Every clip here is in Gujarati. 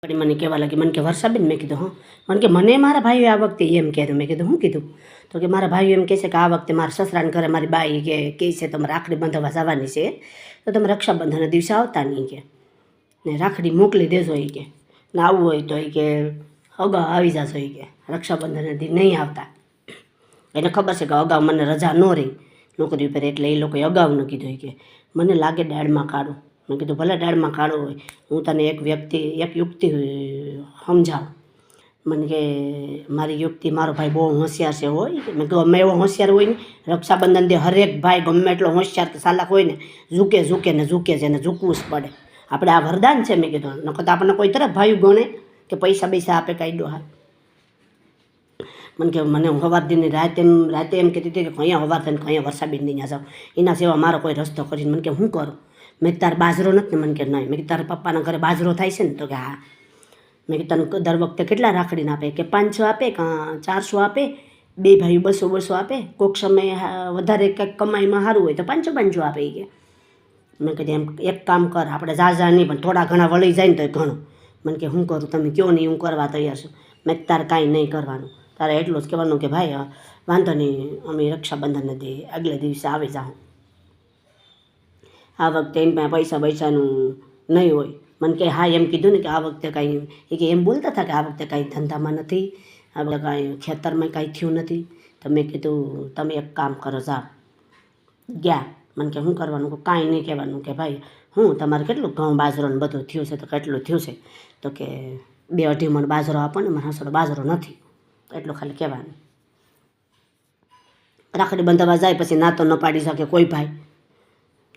વળી મને કહેવા લાગી, મને કે વર્ષાબેન, મેં કીધું હા. મને કે મને મારા ભાઈએ આ વખતે એમ કહેતું. મેં કીધું હું કીધું? તો કે મારા ભાઈઓ એમ કહે છે કે આ વખતે મારા સસરાને ઘરે મારી બાઈ કે કહે છે તમે રાખડી બાંધવા જવાની છે તો તમે રક્ષાબંધનના દિવસે આવતા નહીં કે ને રાખડી મોકલી દેજો એ કે ને આવવું હોય તો એ કે અગાઉ આવી જશો એ કે રક્ષાબંધનના દી નહીં આવતા. એને ખબર છે કે અગાઉ મને રજા ન રહી નોકરી ઉપર, એટલે એ લોકોએ અગાઉ ન કીધું કે મને લાગે દાળમાં કાઢું. મેં કીધું ભલે દાળમાં કાઢો હોય, હું તને એક યુક્તિ સમજાવું. મને કે મારી યુક્તિ, મારો ભાઈ બહુ હોશિયાર છે હોય. મેં કહ્યું અમે એવો હોશિયાર હોય ને, રક્ષાબંધન દે હરેક ભાઈ ગમે એટલો હોશિયાર કે સાલાક હોય ને ઝૂકે ને ઝૂકે છે, એને ઝૂકવું જ પડે. આપણે આ વરદાન છે. મેં કીધું નકર તો આપણને કોઈ તરફ ભાઈ ગણે કે પૈસા પૈસા આપે કાઢ્યો. હા, મને કે મને સવાર દીની રાતે એમ કહેતી હતી કે અહીંયા સવાર થઈને અહીંયા વર્ષાબેન નહીં જાઉં, એના સિવાય મારો કોઈ રસ્તો કરીને. મને કે હું કરું? મેં તાર બાજરો નથી ને? મને કે નહીં. મેં કે તારા પપ્પાના ઘરે બાજરો થાય છે ને? તો કે હા. મેં કે તને દર વખતે કેટલા રાખડીને આપે? કે 500 આપે કે 400 આપે, બે ભાઈ 200 આપે, કોઈક સમય વધારે કંઈક કમાઈમાં સારું હોય તો 500 આપે કે. મેં કીધું એમ એક કામ કર, આપણે ઝાઝા નહીં પણ થોડા ઘણા વળી જાય ને તો ઘણું. મને કે શું કરું? તમે કહો નહીં, હું કરવા તૈયાર છું. મેં તારે કાંઈ નહીં કરવાનું, તારે એટલું જ કહેવાનું કે ભાઈ વાંધો નહીં, અમે રક્ષાબંધનને આગલે દિવસે આવી જાઉં. આ વખતે એની પાસે પૈસાનું નહીં હોય. મને કે હા એમ કીધું ને કે આ વખતે કાંઈ, એ કે એમ બોલતા હતા કે આ વખતે કાંઈ ધંધામાં નથી, આ વખતે કાંઈ ખેતરમાં કાંઈ થયું નથી. તો મેં કીધું તમે એક કામ કરો, જાઓ. ગયા. મને કે શું કરવાનું? કાંઈ નહીં કહેવાનું કે ભાઈ હું તમારે કેટલું ઘઉં બાજરો ને બધું થયું છે? તો કેટલું થયું છે? તો કે 2-2.5 મણ બાજરો આપો ને, મારા હસડો બાજરો નથી. એટલું ખાલી કહેવાનું. રાખડી બંધાવા જાય પછી ના તો ન પાડી શકે કોઈ ભાઈ.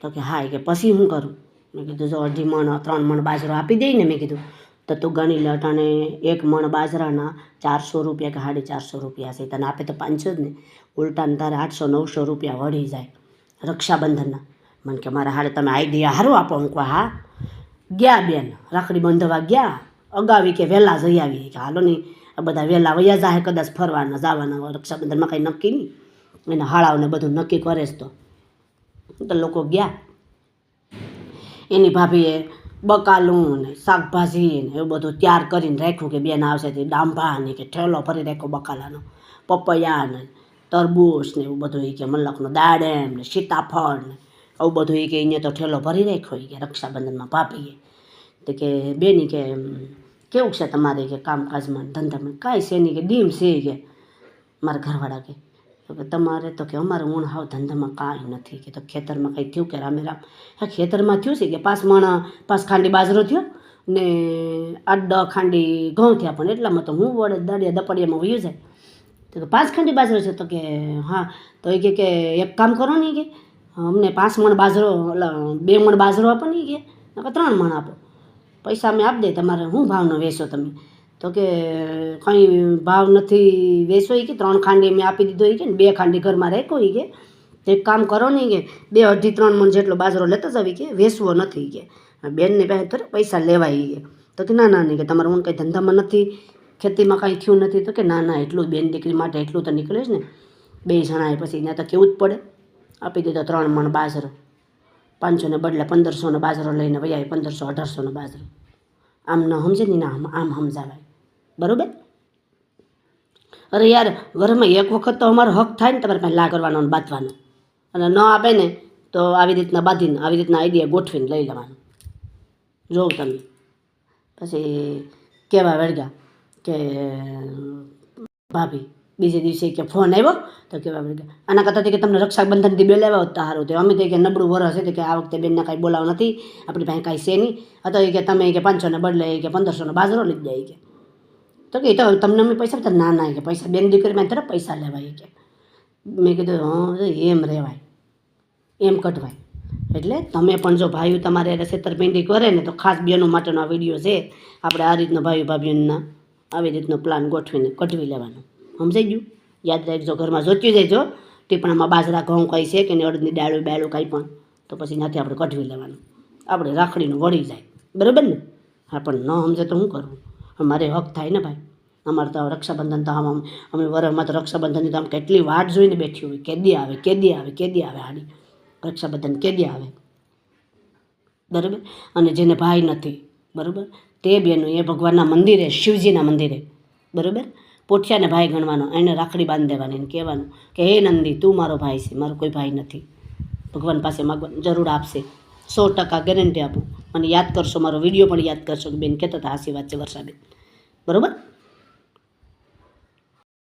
તો કે હા, કે પછી શું કરું? મેં કીધું જો 2.5 મણ 3 મણ બાજરો આપી દઈ ને. મેં કીધું તો તું ગણી લે, અટાણે 1 મણ બાજરાના 400 રૂપિયા કે 450 રૂપિયા છે. તને આપે તો 500 જ ને, ઉલટાને તારે 800-900 રૂપિયા વળી જાય રક્ષાબંધનના. મને કે મારા હારે તમે આઈડિયા સારું આપો. હું કહું હા. ગયા બેન, રાખડી બંધવા ગયા. અગાવી કે વહેલા જઈ આવી કે હાલો નહીં, આ બધા વહેલા વયા જાય કદાચ ફરવાના જવાના, રક્ષાબંધનમાં કંઈ નક્કી નહીં. એને હાળાઓને બધું નક્કી કરે છે. તો લોકો ગયા. એની ભાભીએ બકાલું ને શાકભાજી ને એવું બધું તૈયાર કરીને રાખ્યું કે બેન આવશે તે ડાંભા ને કે ઠેલો ભરી રાખ્યો બકાલાનો, પપૈયા ને તરબૂચ ને એવું બધું. એ કે મલકનો દાડમ ને સીતાફળ ને આવું બધું. એ કે અહીંયા તો ઠેલો ભરી રાખ્યો. એ કે રક્ષાબંધનમાં ભાભીએ. તો કે બેની કે કેવું છે તમારે કે કામકાજમાં ધંધામાં? કાંઈ છે નહીં કે ડીમ છે કે મારા ઘરવાળા કે. તો કે તમારે? તો કે અમારે ઊણ હાવ ધંધામાં કાંઈ નથી કે. તો ખેતરમાં કંઈ થયું કે રામે રામ? હા, ખેતરમાં થયું છે કે 5 ખાંડી બાજરો થયો ને 8-10 ખાંડી ઘઉં થયા, પણ એટલામાં તો હું વડે દાડિયા દપડિયામાં વયું જાય. તો કે 5 ખાંડી બાજરો છે? તો કે હા. તો એ કે એક કામ કરો ને કે અમને 5 મણ બાજરો, 2 મણ બાજરો આપો ને કે 3 મણ આપો, પૈસા અમે આપી દઈએ. તમારે શું ભાવનો વેચો તમે? તો કે કંઈ ભાવ નથી વેચો. એ કે 3 ખાંડી મેં આપી દીધો. એ કે ને 2 ખાંડી ઘરમાં રાખ્યો. એ કે તો એક કામ કરો નહીં કે 2-2.5-3 મણ જેટલો બાજરો લેતો જ આવી કે વેચવો નથી કે બેનને પાસે થોડા પૈસા લેવાય. કે તો કે ના નહીં કે તમારે હું કંઈ ધંધામાં નથી, ખેતીમાં કાંઈ થયું નથી. તો કે ના એટલું બેન દીકરી માટે એટલું તો નીકળે જ ને. 2 જણાએ પછી ત્યાં તો કેવું જ પડે. આપી દીધો 3 મણ બાજરો. 500 ને બદલે 1500નો બાજરો લઈને વૈયા 1500-1800નો બાજરો. આમ ન સમજે ને આમ સમજાવાય. બરાબર? અરે યાર, ઘરમાં એક વખત તો અમારો હક થાય ને તમારે પાસે લા કરવાનો અને બાંધવાનો, અને ન આપે ને તો આવી રીતના બાંધીને આવી રીતના આઈડિયા ગોઠવીને લઈ લેવાનું. જોઉં તમે પછી કહેવા વળગ્યા કે ભાભી બીજે દિવસે કે ફોન આવ્યો. તો કહેવા વળગ્યા આના કરતાં કે તમને રક્ષાબંધનથી બે લેવા હોત તો સારું થયું. અમે તો કે નબળું વરસ છે કે આ વખતે બેનને કાંઈ બોલાવ નથી, આપણી પાસે કાંઈ છે નહીં. હતો એ કે તમે કે 500 ને બદલે કે 1500નો બાજરો લઈ જાય કે. તો કે તો તમને અમે પૈસા આપતા? ના કે પૈસા બેન દીકરીમાં તરફ પૈસા લેવાય કે. મેં કીધું હા એમ રહેવાય, એમ કટવાય. એટલે તમે પણ જો ભાઈઓ તમારે છેતરપિંડી કરે ને તો ખાસ બેનો માટેનો આ વિડીયો છે. આપણે આ રીતનો ભાઈઓ ભાભીઓના આવી રીતનો પ્લાન ગોઠવીને કઢવી લેવાનો. સમજાઈ ગયું? યાદ રાખજો, ઘરમાં જોતી જજો ટીપણામાં બાજરા ઘઉં કંઈ છે કે નહીં, અડદની ડાળું કાંઈ પણ, તો પછી ત્યાંથી આપણે કઢવી લેવાનું. આપણે રાખડીનું વળી જાય. બરાબર ને? હા, પણ ન સમજે તો શું કરવું? અમારે હક થાય ને ભાઈ. અમારે તો રક્ષાબંધન તો અમે વરમાં તો રક્ષાબંધનની તો આમ કેટલી વાટ જોઈને બેઠી હોય, કેદી આવે હાડી રક્ષાબંધન કેદી આવે. બરાબર? અને જેને ભાઈ નથી, બરાબર, તે બેનું એ ભગવાનના મંદિરે, શિવજીના મંદિરે, બરાબર, પોઠિયાને ભાઈ ગણવાનો, એને રાખડી બાંધી દેવાની, એને કહેવાનું કે હે નંદી, તું મારો ભાઈ છે, મારો કોઈ ભાઈ નથી. ભગવાન પાસે માગવાનું, જરૂર આપશે, 100% ગેરંટી આપું. મને યાદ કરશો, મારો વિડીયો પણ યાદ કરશો કે બેન કહેતા હતા, હાસી વાત છે વર્ષાબેન, બરાબર.